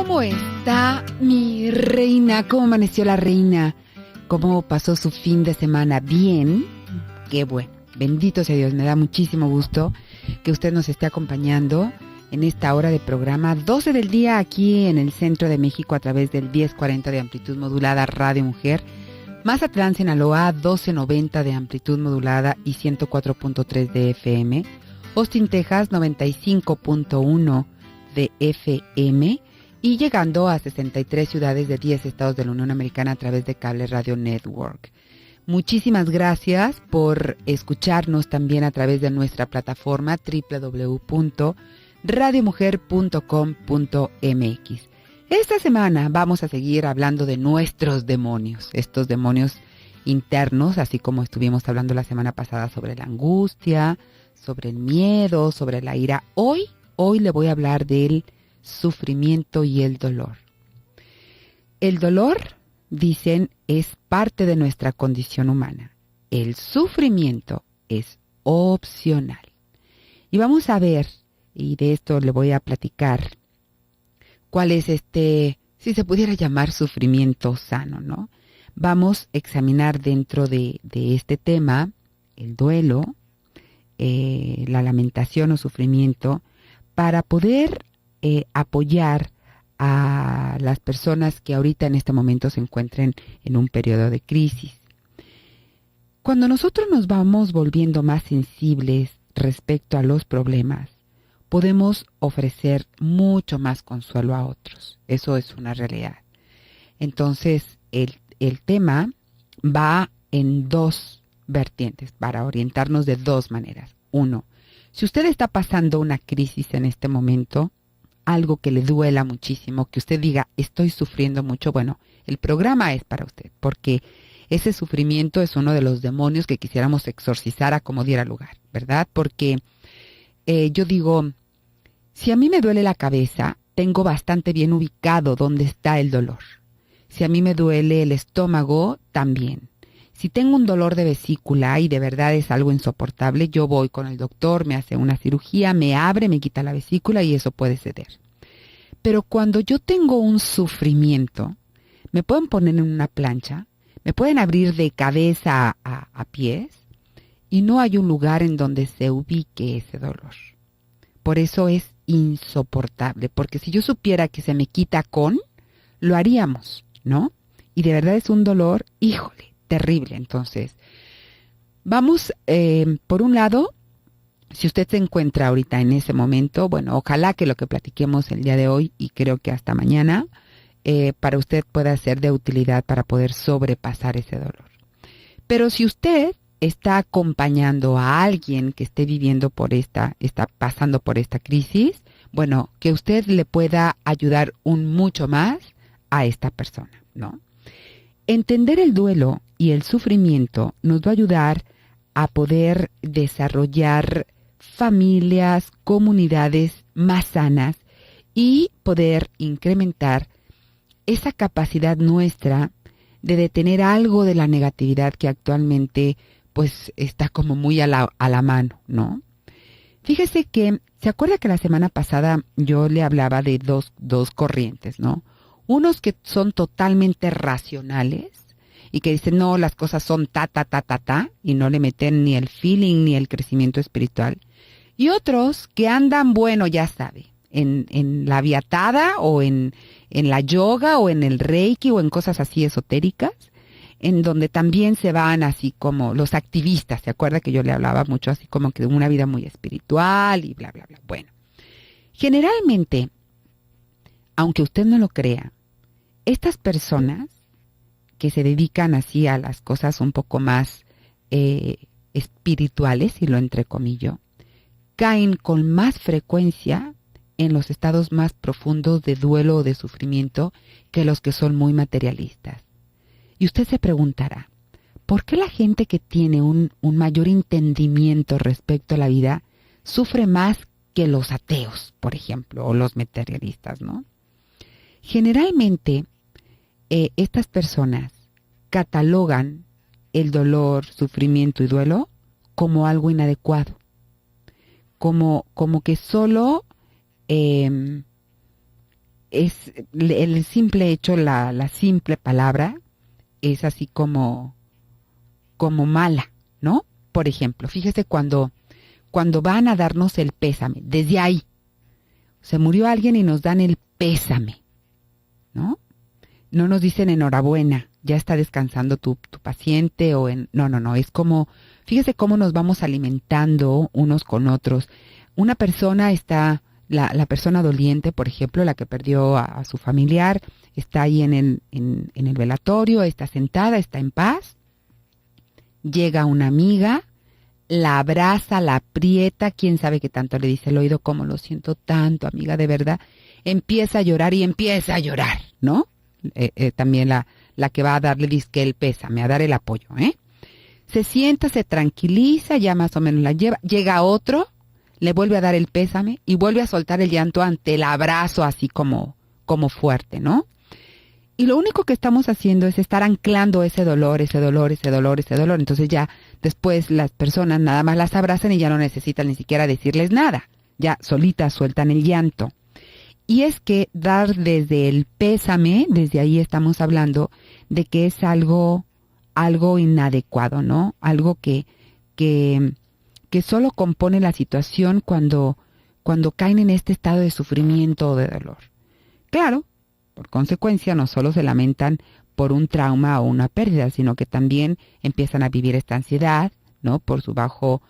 ¿Cómo está mi reina? ¿Cómo amaneció la reina? ¿Cómo pasó su fin de semana? ¿Bien? Qué bueno. Bendito sea Dios. Me da muchísimo gusto que usted nos esté acompañando en esta hora de programa 12 del día aquí en el centro de México a través del 1040 de amplitud modulada Radio Mujer, Mazatlán, Sinaloa 1290 de amplitud modulada y 104.3 de FM, Austin, Texas 95.1 de FM y llegando a 63 ciudades de 10 estados de la Unión Americana a través de Cable Radio Network. Muchísimas gracias por escucharnos también a través de nuestra plataforma www.radiomujer.com.mx. Esta semana vamos a seguir hablando de nuestros demonios, estos demonios internos, así como estuvimos hablando la semana pasada sobre la angustia, sobre el miedo, sobre la ira. Hoy le voy a hablar del sufrimiento y el dolor. El dolor, dicen, es parte de nuestra condición humana. El sufrimiento es opcional. Y vamos a ver, y de esto le voy a platicar, cuál es si se pudiera llamar sufrimiento sano, ¿no? Vamos a examinar dentro de este tema el duelo, la lamentación o sufrimiento, para poder apoyar a las personas que ahorita en este momento se encuentren en un periodo de crisis. Cuando nosotros nos vamos volviendo más sensibles respecto a los problemas, podemos ofrecer mucho más consuelo a otros. Eso es una realidad. Entonces, el tema va en dos vertientes para orientarnos de dos maneras. Uno, si usted está pasando una crisis en este momento, algo que le duela muchísimo, que usted diga, estoy sufriendo mucho, bueno, el programa es para usted, porque ese sufrimiento es uno de los demonios que quisiéramos exorcizar a como diera lugar, ¿verdad? Porque yo digo, si a mí me duele la cabeza, tengo bastante bien ubicado dónde está el dolor. Si a mí me duele el estómago, también. Si tengo un dolor de vesícula y de verdad es algo insoportable, yo voy con el doctor, me hace una cirugía, me abre, me quita la vesícula y eso puede ceder. Pero cuando yo tengo un sufrimiento, me pueden poner en una plancha, me pueden abrir de cabeza a pies y no hay un lugar en donde se ubique ese dolor. Por eso es insoportable, porque si yo supiera que se me quita lo haríamos, ¿no? Y de verdad es un dolor, híjole, terrible. Entonces, vamos, por un lado, si usted se encuentra ahorita en ese momento, bueno, ojalá que lo que platiquemos el día de hoy y creo que hasta mañana, para usted pueda ser de utilidad para poder sobrepasar ese dolor. Pero si usted está acompañando a alguien que esté viviendo está pasando por esta crisis, bueno, que usted le pueda ayudar mucho más a esta persona, ¿no? Entender el duelo y el sufrimiento nos va a ayudar a poder desarrollar familias, comunidades más sanas y poder incrementar esa capacidad nuestra de detener algo de la negatividad que actualmente pues está como muy a la mano, ¿no? Fíjese que, ¿se acuerda que la semana pasada yo le hablaba de dos corrientes, ¿no? Unos que son totalmente racionales y que dicen, no, las cosas son ta, y no le meten ni el feeling ni el crecimiento espiritual. Y otros que andan, bueno, ya sabe, en la viatada o en la yoga o en el reiki o en cosas así esotéricas, en donde también se van así como los activistas. ¿Se acuerda que yo le hablaba mucho así como que de una vida muy espiritual y bla, bla, bla? Bueno, generalmente, aunque usted no lo crea, estas personas que se dedican así a las cosas un poco más espirituales, y lo entrecomillo, caen con más frecuencia en los estados más profundos de duelo o de sufrimiento que los que son muy materialistas. Y usted se preguntará, ¿por qué la gente que tiene un mayor entendimiento respecto a la vida sufre más que los ateos, por ejemplo, o los materialistas, ¿no? Generalmente, estas personas catalogan el dolor, sufrimiento y duelo como algo inadecuado, como que solo es el simple hecho, la simple palabra es así como mala, ¿no? Por ejemplo, fíjese cuando van a darnos el pésame, desde ahí, se murió alguien y nos dan el pésame, ¿no? No nos dicen enhorabuena, ya está descansando tu paciente no, es como, fíjese cómo nos vamos alimentando unos con otros. Una persona está, la persona doliente, por ejemplo, la que perdió a su familiar, está ahí en el velatorio, está sentada, está en paz. Llega una amiga, la abraza, la aprieta, quién sabe qué tanto le dice al oído, cómo lo siento tanto, amiga, de verdad. Empieza a llorar, ¿no? También la que va a darle disque el pésame, a dar el apoyo, ¿eh? Se sienta, se tranquiliza, ya más o menos la lleva. Llega otro, le vuelve a dar el pésame y vuelve a soltar el llanto ante el abrazo así como fuerte, ¿no? Y lo único que estamos haciendo es estar anclando ese dolor. Entonces ya después las personas nada más las abrazan y ya no necesitan ni siquiera decirles nada. Ya solitas sueltan el llanto. Y es que dar desde el pésame, desde ahí estamos hablando de que es algo inadecuado, ¿no? Algo que solo compone la situación cuando caen en este estado de sufrimiento o de dolor. Claro, por consecuencia no solo se lamentan por un trauma o una pérdida, sino que también empiezan a vivir esta ansiedad, ¿no? Por su bajo,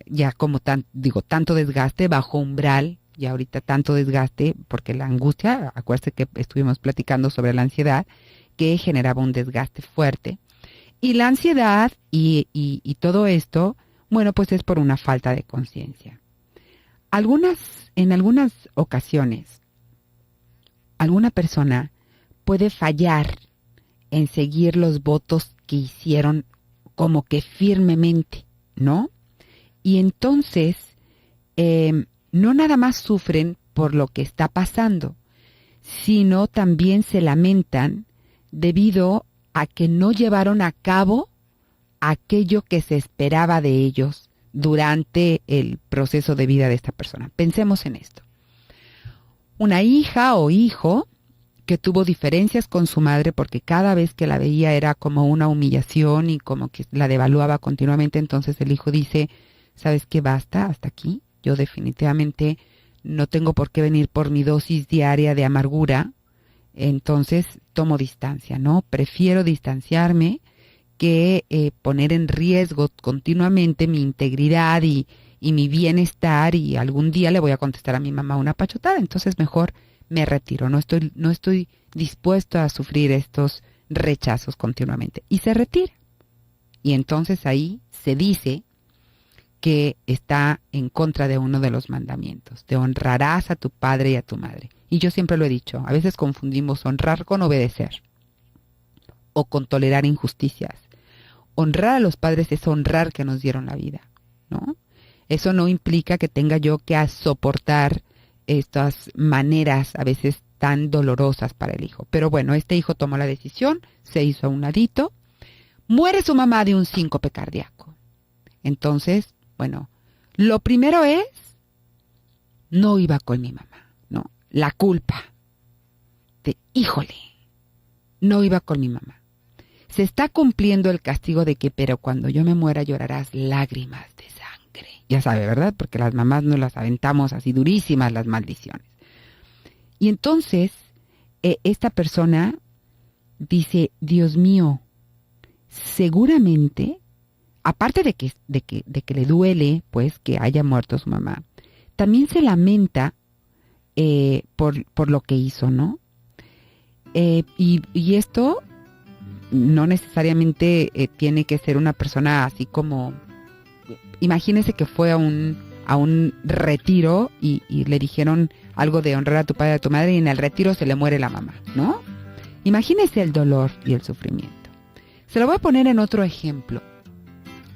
ya como tanto desgaste, bajo umbral, y ahorita tanto desgaste, porque la angustia, acuérdense que estuvimos platicando sobre la ansiedad, que generaba un desgaste fuerte. Y la ansiedad y todo esto, bueno, pues es por una falta de conciencia. En algunas ocasiones, alguna persona puede fallar en seguir los votos que hicieron como que firmemente, ¿no? Y entonces, no nada más sufren por lo que está pasando, sino también se lamentan debido a que no llevaron a cabo aquello que se esperaba de ellos durante el proceso de vida de esta persona. Pensemos en esto. Una hija o hijo que tuvo diferencias con su madre porque cada vez que la veía era como una humillación y como que la devaluaba continuamente, entonces el hijo dice, ¿sabes qué? Basta, hasta aquí. Yo definitivamente no tengo por qué venir por mi dosis diaria de amargura, entonces tomo distancia, ¿no? Prefiero distanciarme que poner en riesgo continuamente mi integridad y mi bienestar, y algún día le voy a contestar a mi mamá una pachotada, entonces mejor me retiro, no estoy dispuesto a sufrir estos rechazos continuamente. Y se retira. Y entonces ahí se dice que está en contra de uno de los mandamientos, de honrarás a tu padre y a tu madre. Y yo siempre lo he dicho, a veces confundimos honrar con obedecer o con tolerar injusticias. Honrar a los padres es honrar que nos dieron la vida, ¿no? Eso no implica que tenga yo que soportar estas maneras a veces tan dolorosas para el hijo. Pero bueno, este hijo tomó la decisión, se hizo a un ladito, muere su mamá de un síncope cardíaco. Entonces, bueno, lo primero es, no iba con mi mamá, ¿no? La culpa de, híjole, no iba con mi mamá. Se está cumpliendo el castigo de que, pero cuando yo me muera llorarás lágrimas de sangre. Ya sabe, ¿verdad? Porque las mamás nos las aventamos así durísimas las maldiciones. Y entonces, esta persona dice, Dios mío, seguramente, aparte de que le duele, pues, que haya muerto su mamá, también se lamenta por lo que hizo, ¿no? Y esto no necesariamente tiene que ser una persona así como, imagínese que fue a un retiro y le dijeron algo de honrar a tu padre y a tu madre y en el retiro se le muere la mamá, ¿no? Imagínese el dolor y el sufrimiento. Se lo voy a poner en otro ejemplo,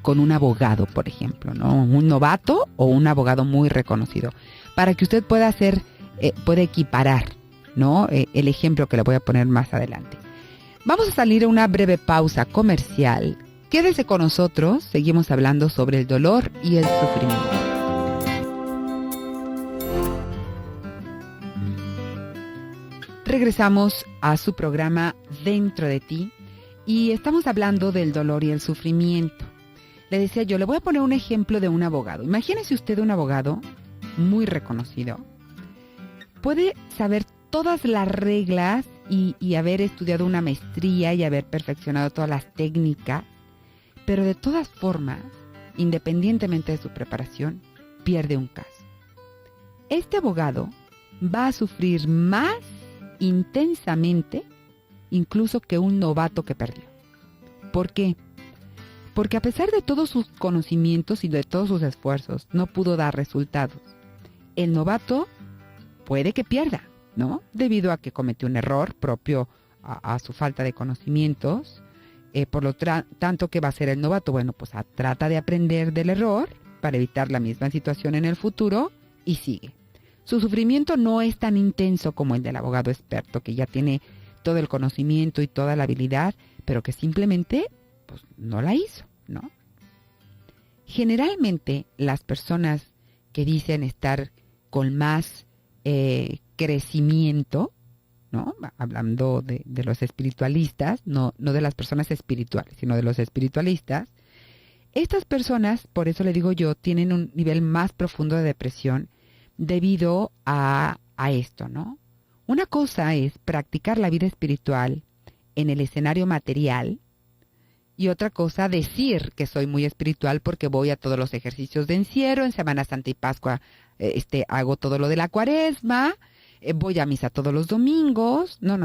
con un abogado, por ejemplo, ¿no? Un novato o un abogado muy reconocido, para que usted pueda equiparar, ¿no? El ejemplo que le voy a poner más adelante. Vamos a salir a una breve pausa comercial. Quédese con nosotros, seguimos hablando sobre el dolor y el sufrimiento. Regresamos a su programa Dentro de ti y estamos hablando del dolor y el sufrimiento. Le decía yo, le voy a poner un ejemplo de un abogado. Imagínese usted un abogado muy reconocido. Puede saber todas las reglas y haber estudiado una maestría y haber perfeccionado todas las técnicas, pero de todas formas, independientemente de su preparación, pierde un caso. Este abogado va a sufrir más intensamente incluso que un novato que perdió. ¿Por qué? Porque a pesar de todos sus conocimientos y de todos sus esfuerzos, no pudo dar resultados. El novato puede que pierda, ¿no? Debido a que cometió un error propio a su falta de conocimientos. Por lo tanto, ¿qué va a hacer el novato? Bueno, pues trata de aprender del error para evitar la misma situación en el futuro y sigue. Su sufrimiento no es tan intenso como el del abogado experto, que ya tiene todo el conocimiento y toda la habilidad, pero que simplemente pues, no la hizo, ¿no? Generalmente, las personas que dicen estar con más crecimiento, ¿no? Hablando de los espiritualistas, no de las personas espirituales, sino de los espiritualistas, estas personas, por eso le digo yo, tienen un nivel más profundo de depresión debido a esto, ¿no? Una cosa es practicar la vida espiritual en el escenario material y otra cosa decir que soy muy espiritual porque voy a todos los ejercicios de encierro, en Semana Santa y Pascua hago todo lo de la Cuaresma, voy a misa todos los domingos. No.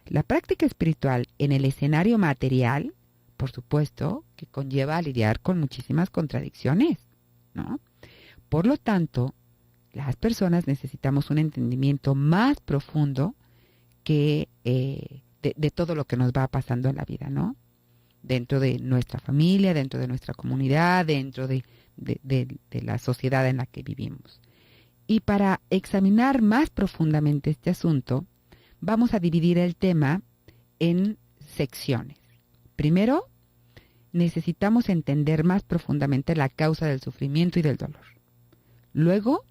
La práctica espiritual en el escenario material, por supuesto, que conlleva a lidiar con muchísimas contradicciones, ¿no? Por lo tanto, las personas necesitamos un entendimiento más profundo que de todo lo que nos va pasando en la vida, ¿no? Dentro de nuestra familia, dentro de nuestra comunidad, dentro de la sociedad en la que vivimos. Y para examinar más profundamente este asunto, vamos a dividir el tema en secciones. Primero, necesitamos entender más profundamente la causa del sufrimiento y del dolor. Luego,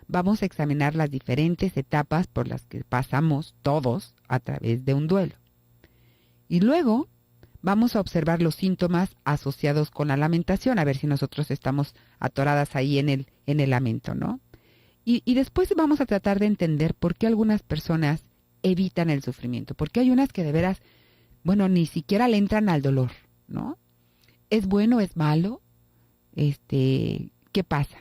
vamos a examinar las diferentes etapas por las que pasamos todos a través de un duelo. Y luego, vamos a observar los síntomas asociados con la lamentación, a ver si nosotros estamos atoradas ahí en el lamento, ¿no? Y después vamos a tratar de entender por qué algunas personas evitan el sufrimiento, porque hay unas que de veras, bueno, ni siquiera le entran al dolor, ¿no? ¿Es bueno, es malo? ¿Qué pasa?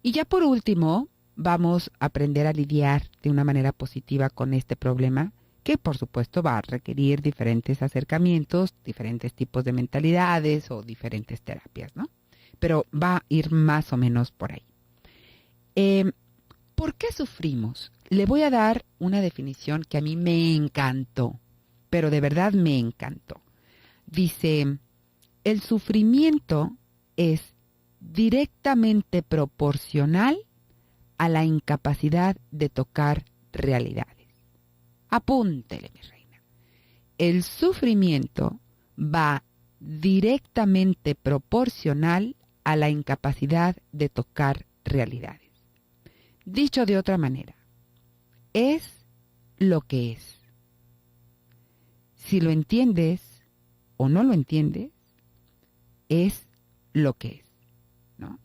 Y ya por último, vamos a aprender a lidiar de una manera positiva con este problema, que por supuesto va a requerir diferentes acercamientos, diferentes tipos de mentalidades o diferentes terapias, ¿no? Pero va a ir más o menos por ahí. ¿Por qué sufrimos? Le voy a dar una definición que a mí me encantó, pero de verdad me encantó. Dice, el sufrimiento es directamente proporcional a la incapacidad de tocar realidades. Apúntele, mi reina. El sufrimiento va directamente proporcional a la incapacidad de tocar realidades. Dicho de otra manera, es lo que es. Si lo entiendes o no lo entiendes, es lo que es, ¿no?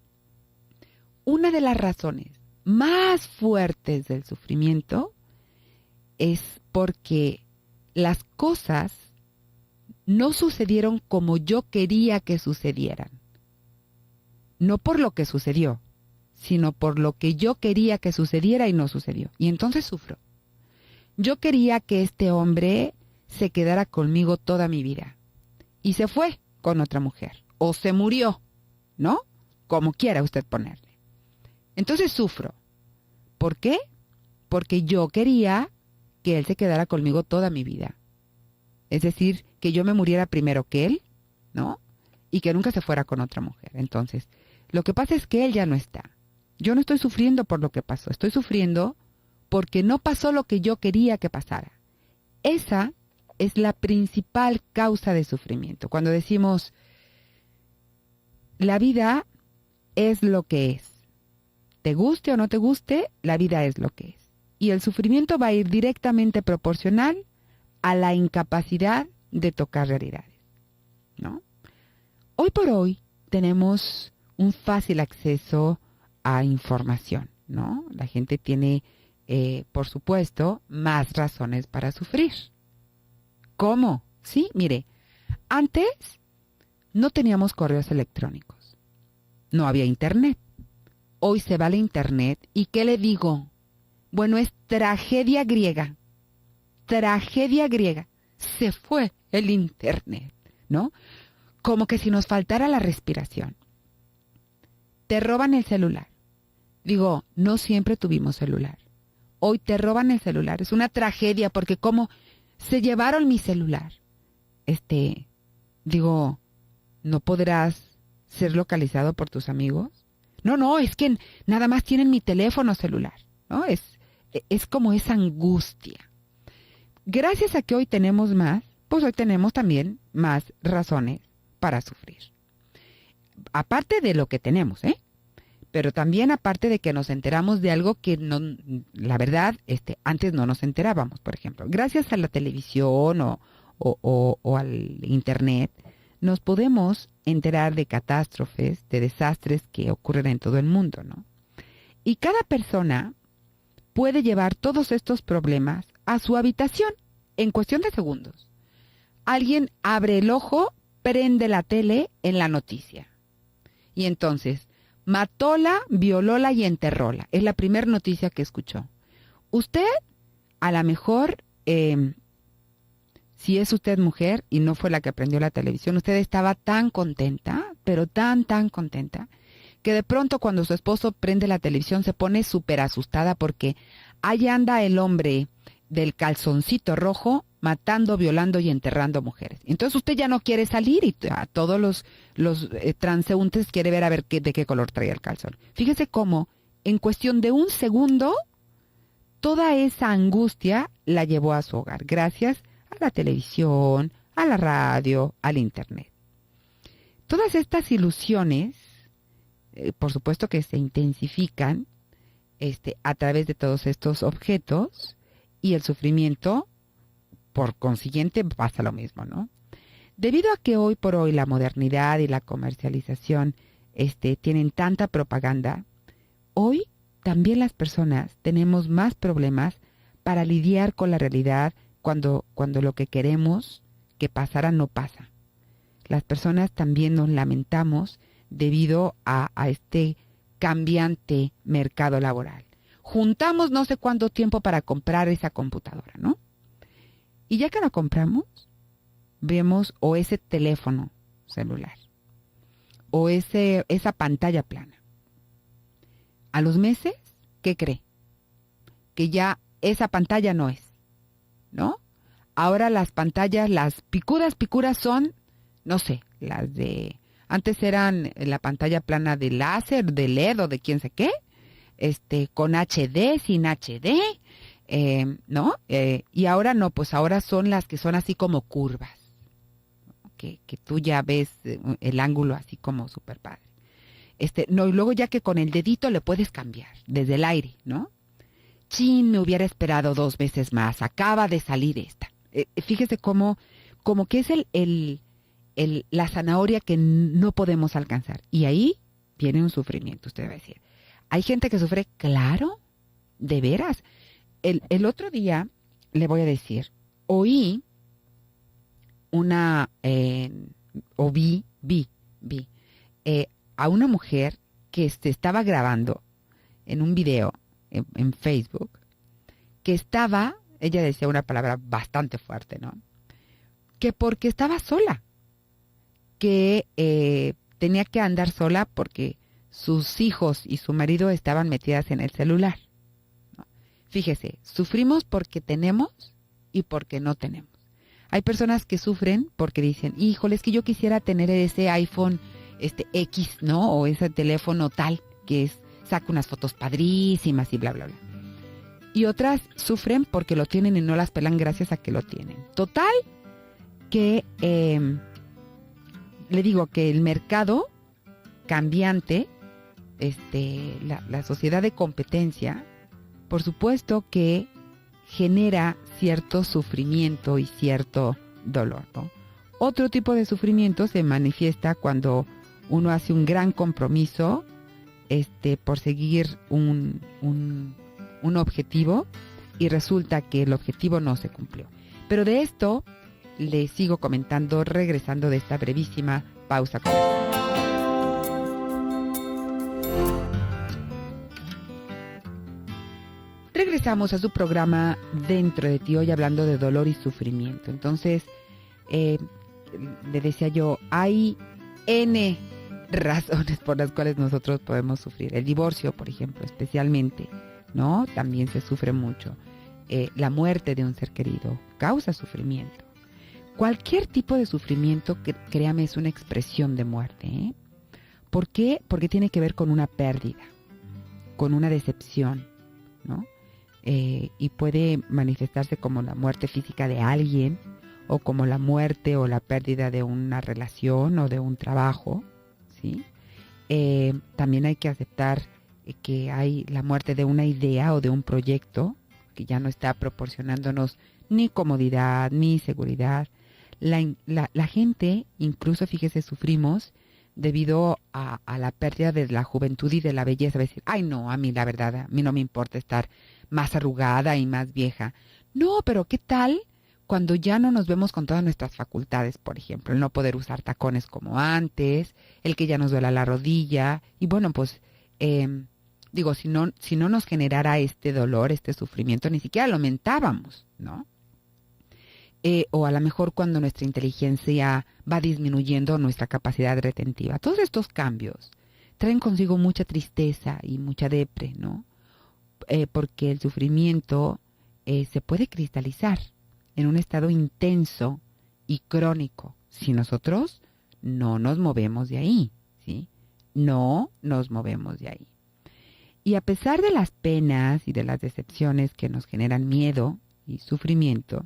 Una de las razones más fuertes del sufrimiento es porque las cosas no sucedieron como yo quería que sucedieran. No por lo que sucedió, sino por lo que yo quería que sucediera y no sucedió. Y entonces sufro. Yo quería que este hombre se quedara conmigo toda mi vida. Y se fue con otra mujer. O se murió, ¿no? Como quiera usted ponerle. Entonces sufro. ¿Por qué? Porque yo quería que él se quedara conmigo toda mi vida. Es decir, que yo me muriera primero que él, ¿no? Y que nunca se fuera con otra mujer. Entonces, lo que pasa es que él ya no está. Yo no estoy sufriendo por lo que pasó. Estoy sufriendo porque no pasó lo que yo quería que pasara. Esa es la principal causa de sufrimiento. Cuando decimos, la vida es lo que es. Te guste o no te guste, la vida es lo que es. Y el sufrimiento va a ir directamente proporcional a la incapacidad de tocar realidades, ¿no? Hoy por hoy tenemos un fácil acceso a información, ¿no? La gente tiene, por supuesto, más razones para sufrir. ¿Cómo? Sí, mire, antes no teníamos correos electrónicos, no había internet. Hoy se va la internet y ¿qué le digo? Bueno, es tragedia griega. Tragedia griega. Se fue el internet, ¿no? Como que si nos faltara la respiración. Te roban el celular. Digo, no siempre tuvimos celular. Hoy te roban el celular. Es una tragedia porque como se llevaron mi celular. Digo, ¿no podrás ser localizado por tus amigos? No, es que nada más tienen mi teléfono celular, ¿no? Es como esa angustia. Gracias a que hoy tenemos más, pues hoy tenemos también más razones para sufrir. Aparte de lo que tenemos, pero también aparte de que nos enteramos de algo que no, la verdad, antes no nos enterábamos, por ejemplo. Gracias a la televisión o al internet, nos podemos enterar de catástrofes, de desastres que ocurren en todo el mundo, ¿no? Y cada persona puede llevar todos estos problemas a su habitación en cuestión de segundos. Alguien abre el ojo, prende la tele en la noticia. Y entonces, matóla, violóla y enterróla. Es la primera noticia que escuchó. Usted, a lo mejor, si es usted mujer y no fue la que aprendió la televisión, usted estaba tan contenta, pero tan contenta, que de pronto cuando su esposo prende la televisión se pone súper asustada porque ahí anda el hombre del calzoncito rojo matando, violando y enterrando mujeres. Entonces usted ya no quiere salir y a todos los transeúntes quiere ver a ver de qué color trae el calzón. Fíjese cómo en cuestión de un segundo toda esa angustia la llevó a su hogar gracias a la televisión, a la radio, al internet. Todas estas ilusiones, por supuesto que se intensifican a través de todos estos objetos y el sufrimiento, por consiguiente, pasa lo mismo, ¿no? Debido a que hoy por hoy la modernidad y la comercialización tienen tanta propaganda, hoy también las personas tenemos más problemas para lidiar con la realidad cuando lo que queremos que pasara no pasa. Las personas también nos lamentamos debido a este cambiante mercado laboral. Juntamos no sé cuánto tiempo para comprar esa computadora, ¿no? Y ya que la compramos, vemos o ese teléfono celular o esa pantalla plana. A los meses, ¿qué cree? Que ya esa pantalla no es, ¿no? Ahora las pantallas, las picudas son, no sé, las de... Antes eran la pantalla plana de láser, de LED o de quién sé qué, con HD, sin HD, ¿no? Y ahora no, pues ahora son las que son así como curvas, que tú ya ves el ángulo así como súper padre. No, y luego ya que con el dedito le puedes cambiar desde el aire, ¿no? Chin, me hubiera esperado 2 veces más, acaba de salir esta. Fíjese como que es la zanahoria que no podemos alcanzar. Y ahí viene un sufrimiento, usted va a decir. ¿Hay gente que sufre? Claro, de veras. El otro día, le voy a decir, oí vi a una mujer que se estaba grabando en un video en Facebook, que ella decía una palabra bastante fuerte, ¿no? Que porque estaba sola, que tenía que andar sola porque sus hijos y su marido estaban metidas en el celular, ¿no? Fíjese, sufrimos porque tenemos y porque no tenemos. Hay personas que sufren porque dicen, híjole, es que yo quisiera tener ese iPhone X, ¿no? O ese teléfono tal que saca unas fotos padrísimas y bla, bla, bla. Y otras sufren porque lo tienen y no las pelan gracias a que lo tienen. Total, que le digo que el mercado cambiante, la sociedad de competencia, por supuesto que genera cierto sufrimiento y cierto dolor, ¿no? Otro tipo de sufrimiento se manifiesta cuando uno hace un gran compromiso por seguir un objetivo y resulta que el objetivo no se cumplió. Pero de esto les sigo comentando regresando de esta brevísima pausa comercial. Regresamos a su programa Dentro de ti, hoy hablando de dolor y sufrimiento. Entonces, le decía yo, hay N razones por las cuales nosotros podemos sufrir. El divorcio, por ejemplo, especialmente, ¿no? También se sufre mucho. La muerte de un ser querido causa sufrimiento. Cualquier tipo de sufrimiento, que créame, es una expresión de muerte, ¿eh? ¿Por qué? Porque tiene que ver con una pérdida, con una decepción, ¿no? Y puede manifestarse como la muerte física de alguien, o como la muerte o la pérdida de una relación o de un trabajo, ¿sí? También hay que aceptar que hay la muerte de una idea o de un proyecto que ya no está proporcionándonos ni comodidad ni seguridad. La gente, incluso, fíjese, sufrimos debido a la pérdida de la juventud y de la belleza. Va a decir, ay no, a mí la verdad, a mí no me importa estar más arrugada y más vieja. No, pero ¿qué tal cuando ya no nos vemos con todas nuestras facultades? Por ejemplo, el no poder usar tacones como antes, el que ya nos duela la rodilla. Y bueno, pues, si no nos generara este dolor, este sufrimiento, ni siquiera lo mentábamos, ¿no? O a lo mejor cuando nuestra inteligencia va disminuyendo, nuestra capacidad retentiva. Todos estos cambios traen consigo mucha tristeza y mucha depre, ¿no? Porque el sufrimiento se puede cristalizar en un estado intenso y crónico si nosotros no nos movemos de ahí, ¿sí? No nos movemos de ahí. Y a pesar de las penas y de las decepciones que nos generan miedo y sufrimiento,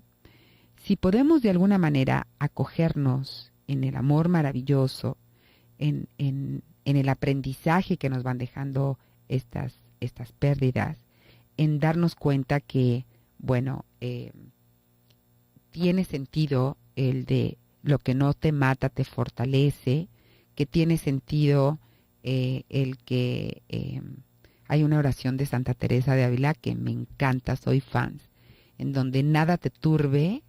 si podemos de alguna manera acogernos en el amor maravilloso, en el aprendizaje que nos van dejando estas pérdidas, en darnos cuenta que, bueno, tiene sentido el de lo que no te mata te fortalece, que tiene sentido el que hay una oración de Santa Teresa de Ávila que me encanta, soy fan, en donde nada te turbe,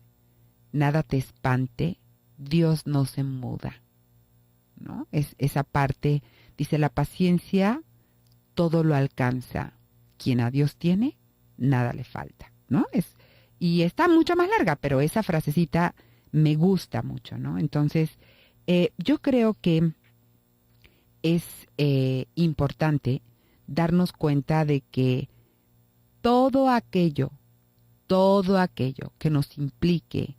nada te espante, Dios no se muda, ¿no? Es esa parte, dice, la paciencia todo lo alcanza, quien a Dios tiene, nada le falta, ¿no? Y está mucho más larga, pero esa frasecita me gusta mucho, ¿no? Entonces, yo creo que es importante darnos cuenta de que todo aquello que nos implique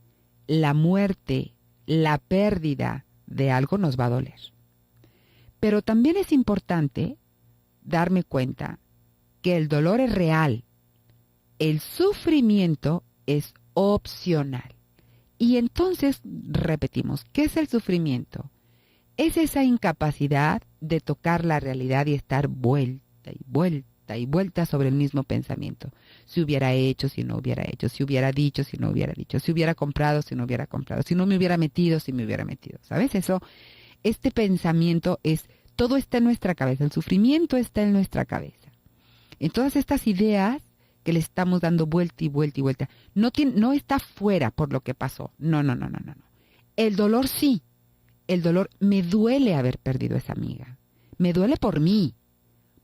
la muerte, la pérdida de algo nos va a doler. Pero también es importante darme cuenta que el dolor es real, el sufrimiento es opcional. Y entonces repetimos, ¿qué es el sufrimiento? Es esa incapacidad de tocar la realidad y estar vuelta y vuelta y vuelta sobre el mismo pensamiento. Si hubiera hecho, si no hubiera hecho, si hubiera dicho, si no hubiera dicho, si hubiera comprado, si no hubiera comprado, si no me hubiera metido, si me hubiera metido. ¿Sabes? Este pensamiento todo está en nuestra cabeza, el sufrimiento está en nuestra cabeza. En todas estas ideas que le estamos dando vuelta y vuelta y vuelta, no está fuera por lo que pasó. No. El dolor sí. El dolor, me duele haber perdido a esa amiga. Me duele por mí,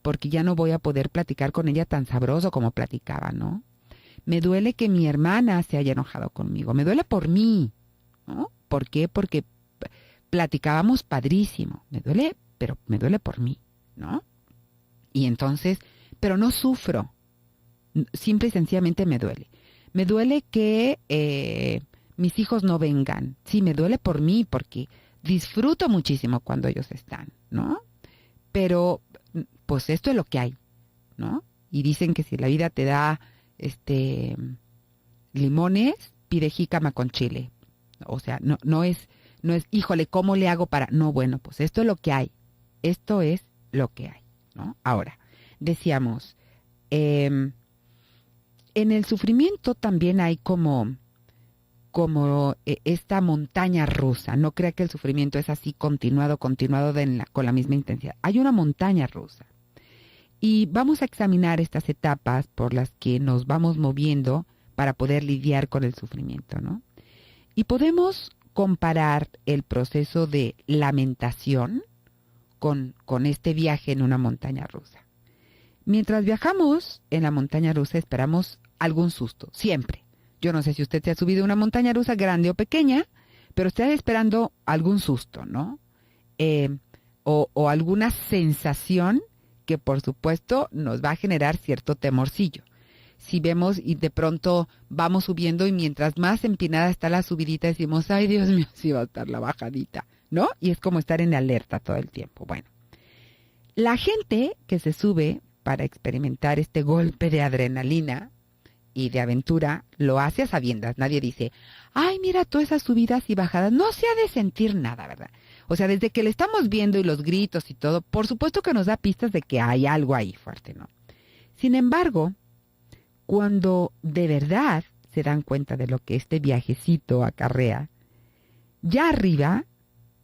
porque ya no voy a poder platicar con ella tan sabroso como platicaba, ¿no? Me duele que mi hermana se haya enojado conmigo. Me duele por mí, ¿no? ¿Por qué? Porque platicábamos padrísimo. Me duele, pero me duele por mí, ¿no? Y entonces, pero no sufro. Simple y sencillamente me duele. Me duele que mis hijos no vengan. Sí, me duele por mí, porque disfruto muchísimo cuando ellos están, ¿no? Pero, pues esto es lo que hay, ¿no? Y dicen que si la vida te da, limones, pide jícama con chile. O sea, no es, híjole, ¿cómo le hago para...? No, bueno, pues esto es lo que hay. Esto es lo que hay, ¿no? Ahora, decíamos, En el sufrimiento también hay como esta montaña rusa. No crea que el sufrimiento es así continuado con la misma intensidad. Hay una montaña rusa. Y vamos a examinar estas etapas por las que nos vamos moviendo para poder lidiar con el sufrimiento, ¿no? Y podemos comparar el proceso de lamentación con este viaje en una montaña rusa. Mientras viajamos en la montaña rusa esperamos algún susto, siempre. Yo no sé si usted se ha subido a una montaña rusa grande o pequeña, pero está esperando algún susto, ¿no? O alguna sensación que por supuesto nos va a generar cierto temorcillo. Si vemos y de pronto vamos subiendo y mientras más empinada está la subidita decimos, ay Dios mío, sí va a estar la bajadita, ¿no? Y es como estar en alerta todo el tiempo. Bueno, la gente que se sube para experimentar este golpe de adrenalina y de aventura lo hace a sabiendas. Nadie dice, ay, mira todas esas subidas y bajadas. No se ha de sentir nada, ¿verdad? O sea, desde que le estamos viendo y los gritos y todo, por supuesto que nos da pistas de que hay algo ahí fuerte, ¿no? Sin embargo, cuando de verdad se dan cuenta de lo que este viajecito acarrea, ya arriba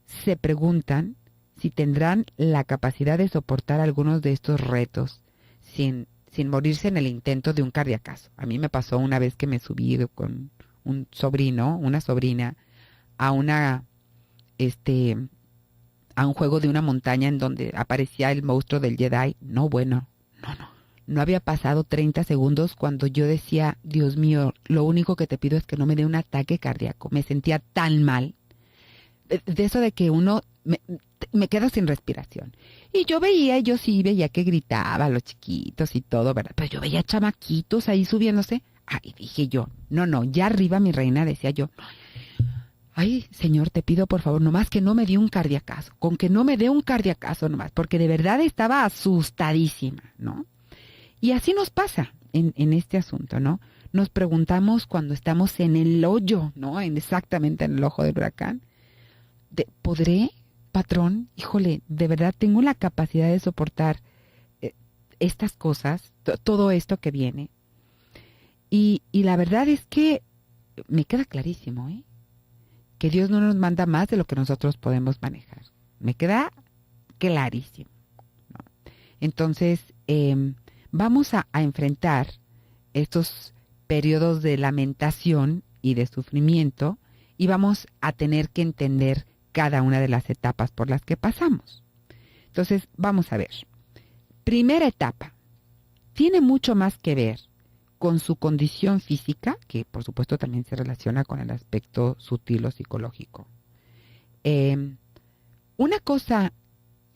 se preguntan si tendrán la capacidad de soportar algunos de estos retos sin morirse en el intento de un cardiacazo. A mí me pasó una vez que me subí con una sobrina, a un juego de una montaña en donde aparecía el monstruo del Jedi. No había pasado 30 segundos cuando yo decía, Dios mío, lo único que te pido es que no me dé un ataque cardíaco. Me sentía tan mal. De eso de que uno me queda sin respiración. Y yo veía que gritaba los chiquitos y todo, ¿verdad? Pero yo veía chamaquitos ahí subiéndose. Y dije yo, no, ya arriba mi reina, decía yo, ay, Señor, te pido por favor, nomás que no me dé un cardiacazo, con que no me dé un cardiacazo nomás, porque de verdad estaba asustadísima, ¿no? Y así nos pasa en este asunto, ¿no? Nos preguntamos cuando estamos en el hoyo, ¿no? Exactamente en el ojo del huracán. ¿Podré, patrón? Híjole, de verdad tengo la capacidad de soportar estas cosas, todo esto que viene. Y la verdad es que me queda clarísimo, que Dios no nos manda más de lo que nosotros podemos manejar. Me queda clarísimo, ¿no? Entonces, vamos a enfrentar estos periodos de lamentación y de sufrimiento y vamos a tener que entender cada una de las etapas por las que pasamos. Entonces, vamos a ver. Primera etapa. Tiene mucho más que ver con su condición física, que por supuesto también se relaciona con el aspecto sutil o psicológico. Una cosa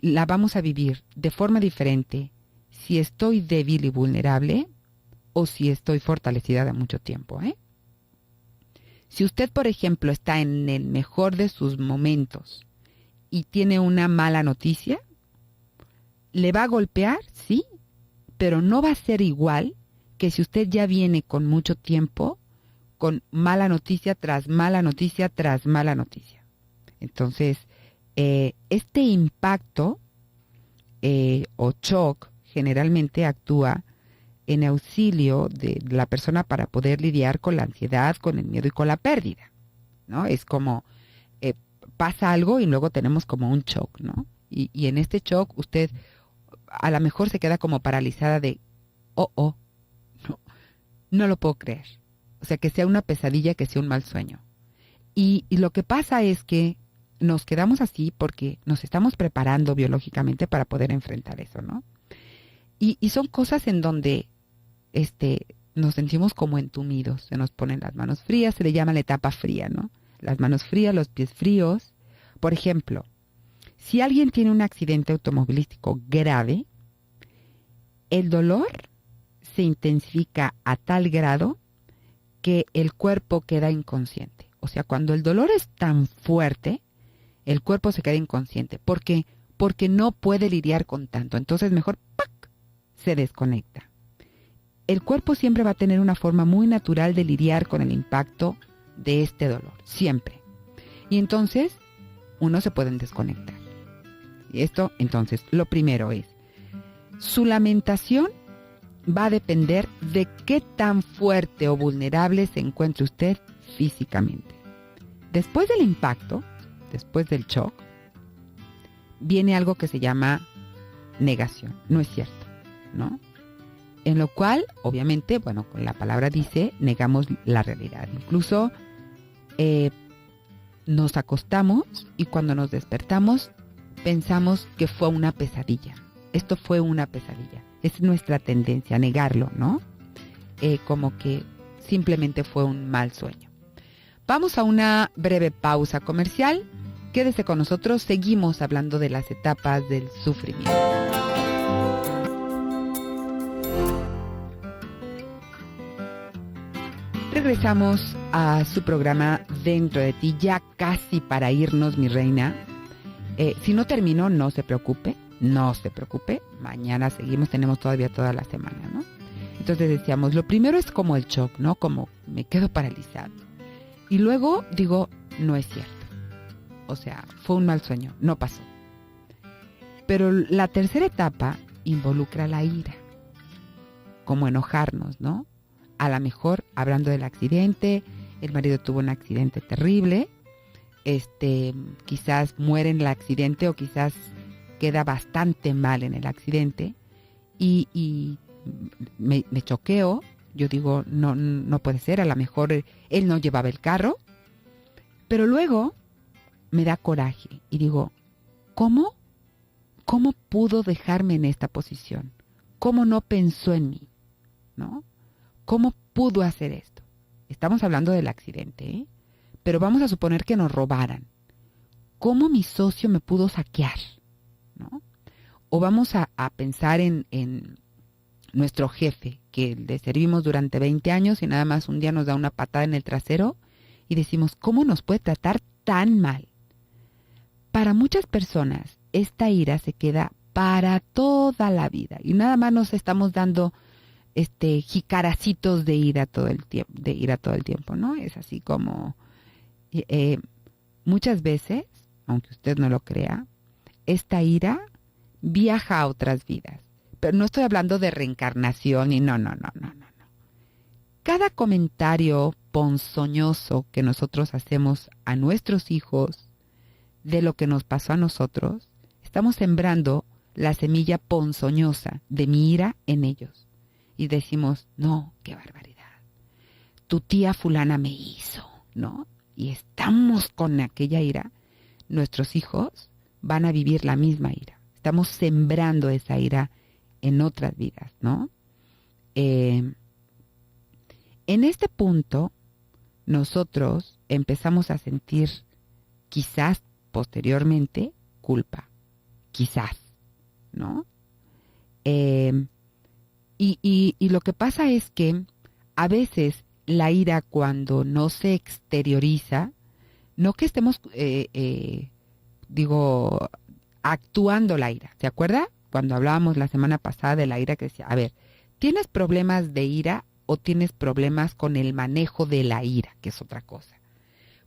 la vamos a vivir de forma diferente si estoy débil y vulnerable o si estoy fortalecida de mucho tiempo, Si usted, por ejemplo, está en el mejor de sus momentos y tiene una mala noticia, le va a golpear, sí, pero no va a ser igual que si usted ya viene con mucho tiempo, con mala noticia tras mala noticia tras mala noticia. Entonces, este impacto o shock generalmente actúa en auxilio de la persona para poder lidiar con la ansiedad, con el miedo y con la pérdida, ¿no? Es como pasa algo y luego tenemos como un shock, ¿no? Y en este shock usted a lo mejor se queda como paralizada de, no lo puedo creer. O sea, que sea una pesadilla, que sea un mal sueño. Y lo que pasa es que nos quedamos así porque nos estamos preparando biológicamente para poder enfrentar eso, ¿no? Y son cosas en donde nos sentimos como entumidos, se nos ponen las manos frías, se le llama la etapa fría, ¿no? Las manos frías, los pies fríos. Por ejemplo, si alguien tiene un accidente automovilístico grave, el dolor se intensifica a tal grado que el cuerpo queda inconsciente. O sea, cuando el dolor es tan fuerte, el cuerpo se queda inconsciente. ¿Por qué? Porque no puede lidiar con tanto. Entonces mejor ¡pac!, se desconecta. El cuerpo siempre va a tener una forma muy natural de lidiar con el impacto de este dolor, siempre. Y entonces, uno se puede desconectar. Y esto, entonces, lo primero es, su lamentación va a depender de qué tan fuerte o vulnerable se encuentre usted físicamente. Después del impacto, después del shock, viene algo que se llama negación. No es cierto, ¿no? En lo cual, obviamente, bueno, con la palabra dice, negamos la realidad. Incluso nos acostamos y cuando nos despertamos pensamos que fue una pesadilla. Esto fue una pesadilla. Es nuestra tendencia a negarlo, ¿no? Como que simplemente fue un mal sueño. Vamos a una breve pausa comercial. Quédese con nosotros, seguimos hablando de las etapas del sufrimiento. Regresamos a su programa Dentro de ti, ya casi para irnos, mi reina. Si no termino, no se preocupe. Mañana seguimos, tenemos todavía toda la semana, ¿no? Entonces decíamos, lo primero es como el shock, ¿no? Como me quedo paralizado. Y luego digo, no es cierto. O sea, fue un mal sueño, no pasó. Pero la tercera etapa involucra la ira. Como enojarnos, ¿no? A lo mejor, hablando del accidente, el marido tuvo un accidente terrible. Quizás muere en el accidente o quizás queda bastante mal en el accidente. Y me choqueo. Yo digo, no puede ser, a lo mejor él no llevaba el carro. Pero luego me da coraje y digo, ¿cómo? ¿Cómo pudo dejarme en esta posición? ¿Cómo no pensó en mí? ¿No? ¿Cómo pudo hacer esto? Estamos hablando del accidente, ¿eh? Pero vamos a suponer que nos robaran. ¿Cómo mi socio me pudo saquear? ¿No? O vamos a pensar en nuestro jefe, que le servimos durante 20 años y nada más un día nos da una patada en el trasero y decimos, ¿cómo nos puede tratar tan mal? Para muchas personas, esta ira se queda para toda la vida y nada más nos estamos dando jicaracitos de ira todo el tiempo, ¿no? Es así como muchas veces, aunque usted no lo crea, esta ira viaja a otras vidas. Pero no estoy hablando de reencarnación y no. Cada comentario ponzoñoso que nosotros hacemos a nuestros hijos de lo que nos pasó a nosotros, estamos sembrando la semilla ponzoñosa de mi ira en ellos. Y decimos, no, qué barbaridad. Tu tía fulana me hizo, ¿no? Y estamos con aquella ira. Nuestros hijos van a vivir la misma ira. Estamos sembrando esa ira en otras vidas, ¿no? En este punto, nosotros empezamos a sentir, quizás posteriormente, culpa. Quizás, ¿no? Y lo que pasa es que a veces la ira cuando no se exterioriza, no que estemos, actuando la ira. ¿Se acuerda? Cuando hablábamos la semana pasada de la ira que decía, a ver, ¿tienes problemas de ira o tienes problemas con el manejo de la ira? Que es otra cosa.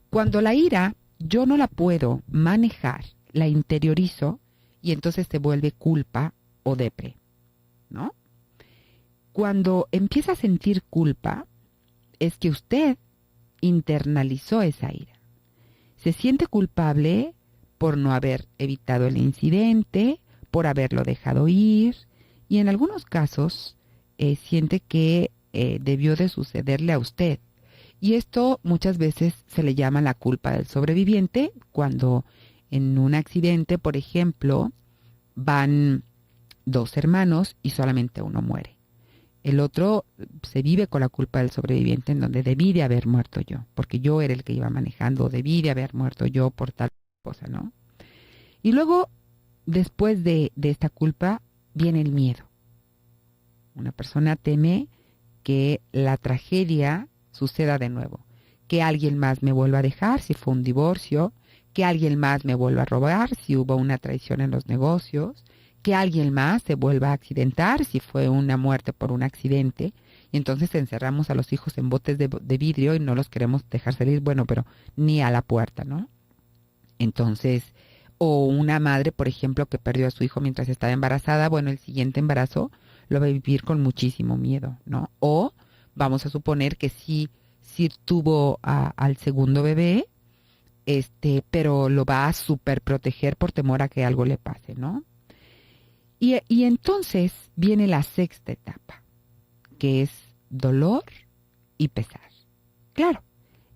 Cuando la ira yo no la puedo manejar, la interiorizo y entonces se vuelve culpa o depre, ¿no? Cuando empieza a sentir culpa, es que usted internalizó esa ira. Se siente culpable por no haber evitado el incidente, por haberlo dejado ir, y en algunos casos siente que debió de sucederle a usted. Y esto muchas veces se le llama la culpa del sobreviviente, cuando en un accidente, por ejemplo, van 2 hermanos y solamente uno muere. El otro se vive con la culpa del sobreviviente, en donde debí de haber muerto yo, porque yo era el que iba manejando, debí de haber muerto yo por tal cosa, ¿no? Y luego, después de esta culpa, viene el miedo. Una persona teme que la tragedia suceda de nuevo, que alguien más me vuelva a dejar si fue un divorcio, que alguien más me vuelva a robar si hubo una traición en los negocios, que alguien más se vuelva a accidentar si fue una muerte por un accidente, y entonces encerramos a los hijos en botes de vidrio y no los queremos dejar salir, bueno, pero ni a la puerta, ¿no? Entonces, o una madre, por ejemplo, que perdió a su hijo mientras estaba embarazada, bueno, el siguiente embarazo lo va a vivir con muchísimo miedo, ¿no? O vamos a suponer que sí tuvo al segundo bebé, pero lo va a súper proteger por temor a que algo le pase, ¿no? Y entonces viene la sexta etapa, que es dolor y pesar. Claro,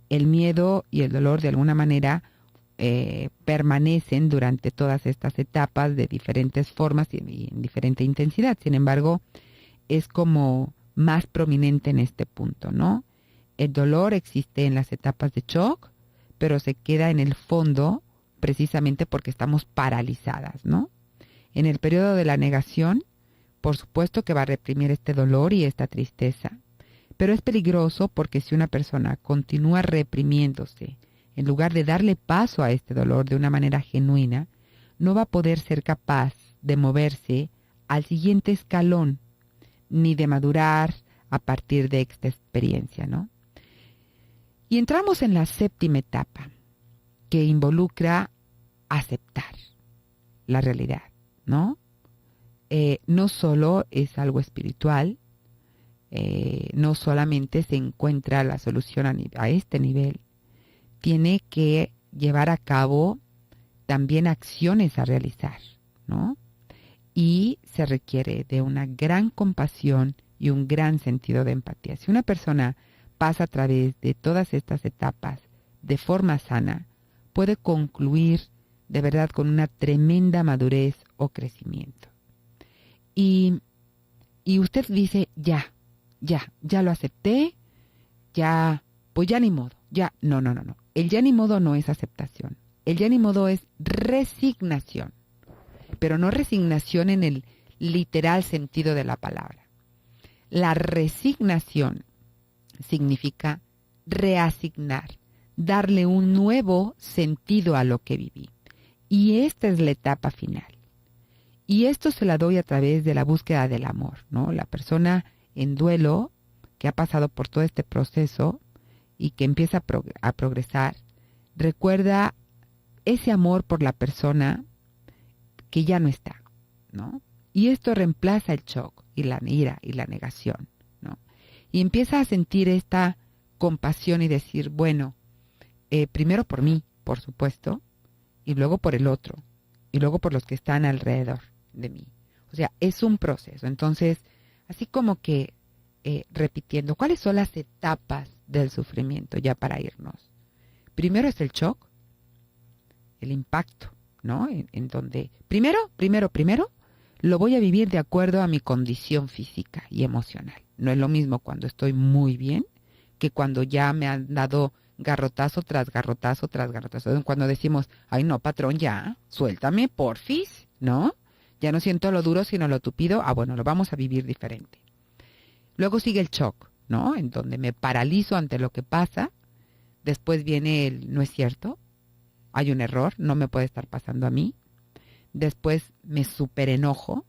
el miedo y el dolor de alguna manera permanecen durante todas estas etapas de diferentes formas y en diferente intensidad. Sin embargo, es como más prominente en este punto, ¿no? El dolor existe en las etapas de shock, pero se queda en el fondo precisamente porque estamos paralizadas, ¿no? En el periodo de la negación, por supuesto que va a reprimir este dolor y esta tristeza, pero es peligroso porque si una persona continúa reprimiéndose, en lugar de darle paso a este dolor de una manera genuina, no va a poder ser capaz de moverse al siguiente escalón, ni de madurar a partir de esta experiencia, ¿no? Y entramos en la séptima etapa, que involucra aceptar la realidad, ¿no? No solo es algo espiritual, no solamente se encuentra la solución a este nivel, tiene que llevar a cabo también acciones a realizar, ¿no? Y se requiere de una gran compasión y un gran sentido de empatía. Si una persona pasa a través de todas estas etapas de forma sana, puede concluir de verdad con una tremenda madurez o crecimiento. Y usted dice, ya lo acepté, pues ya ni modo, ya, no. El ya ni modo no es aceptación. El ya ni modo es resignación, pero no resignación en el literal sentido de la palabra. La resignación significa reasignar, darle un nuevo sentido a lo que viví. Y esta es la etapa final. Y esto se la doy a través de la búsqueda del amor, ¿no? La persona en duelo que ha pasado por todo este proceso y que empieza a progresar, recuerda ese amor por la persona que ya no está, ¿no? Y esto reemplaza el shock y la ira y la negación, ¿no? Y empieza a sentir esta compasión y decir, bueno, primero por mí, por supuesto, y luego por el otro, y luego por los que están alrededor de mí. O sea, es un proceso. Entonces, así como que repitiendo, ¿cuáles son las etapas del sufrimiento ya para irnos? Primero es el shock, el impacto, ¿no? En donde, primero, lo voy a vivir de acuerdo a mi condición física y emocional. No es lo mismo cuando estoy muy bien que cuando ya me han dado garrotazo tras garrotazo tras garrotazo. Cuando decimos, ay no, patrón, ya, suéltame, porfis, ¿no? Ya no siento lo duro, sino lo tupido. Bueno, lo vamos a vivir diferente. Luego sigue el shock, ¿no? En donde me paralizo ante lo que pasa. Después viene el, no es cierto, hay un error, no me puede estar pasando a mí. Después me superenojo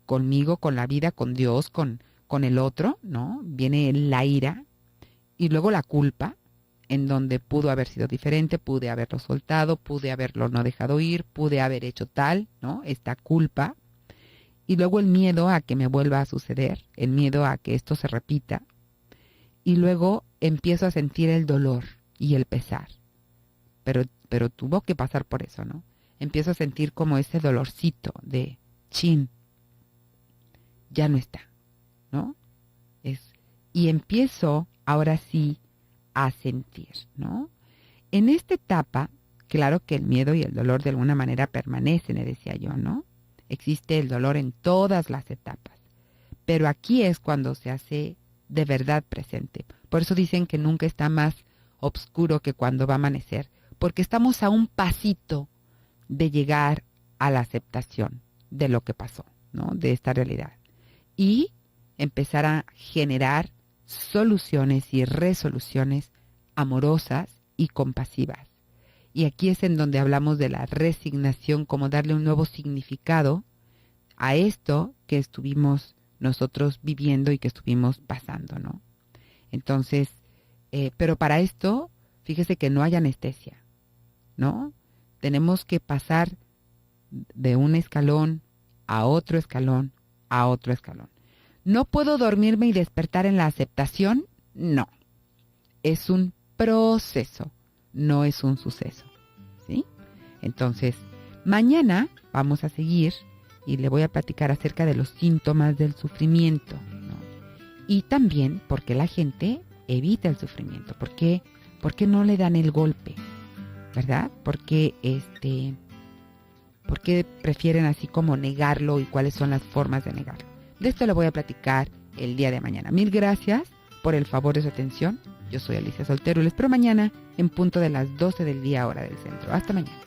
conmigo, con la vida, con Dios, con el otro, ¿no? Viene la ira y luego la culpa, en donde pudo haber sido diferente, pude haberlo soltado, pude haberlo no dejado ir, pude haber hecho tal, ¿no? Esta culpa. Y luego el miedo a que me vuelva a suceder, el miedo a que esto se repita. Y luego empiezo a sentir el dolor y el pesar. Pero tuvo que pasar por eso, ¿no? Empiezo a sentir como ese dolorcito de, chin, ya no está, ¿no? Y empiezo ahora sí a sentir, ¿no? En esta etapa, claro que el miedo y el dolor de alguna manera permanecen, decía yo, ¿no? Existe el dolor en todas las etapas, pero aquí es cuando se hace de verdad presente. Por eso dicen que nunca está más oscuro que cuando va a amanecer, porque estamos a un pasito de llegar a la aceptación de lo que pasó, ¿no? De esta realidad. Y empezar a generar soluciones y resoluciones amorosas y compasivas. Y aquí es en donde hablamos de la resignación, como darle un nuevo significado a esto que estuvimos nosotros viviendo y que estuvimos pasando, ¿no? Entonces, pero para esto, fíjese que no hay anestesia, ¿no? Tenemos que pasar de un escalón a otro escalón a otro escalón. ¿No puedo dormirme y despertar en la aceptación? No. Es un proceso, no es un suceso. ¿Sí? Entonces, mañana vamos a seguir y le voy a platicar acerca de los síntomas del sufrimiento, ¿no? Y también por qué la gente evita el sufrimiento, por qué no le dan el golpe, ¿verdad? ¿Por qué prefieren así como negarlo y cuáles son las formas de negarlo? De esto le voy a platicar el día de mañana. Mil gracias por el favor de su atención. Yo soy Alicia Soltero y les espero mañana en punto de las 12 del día, hora del centro. Hasta mañana.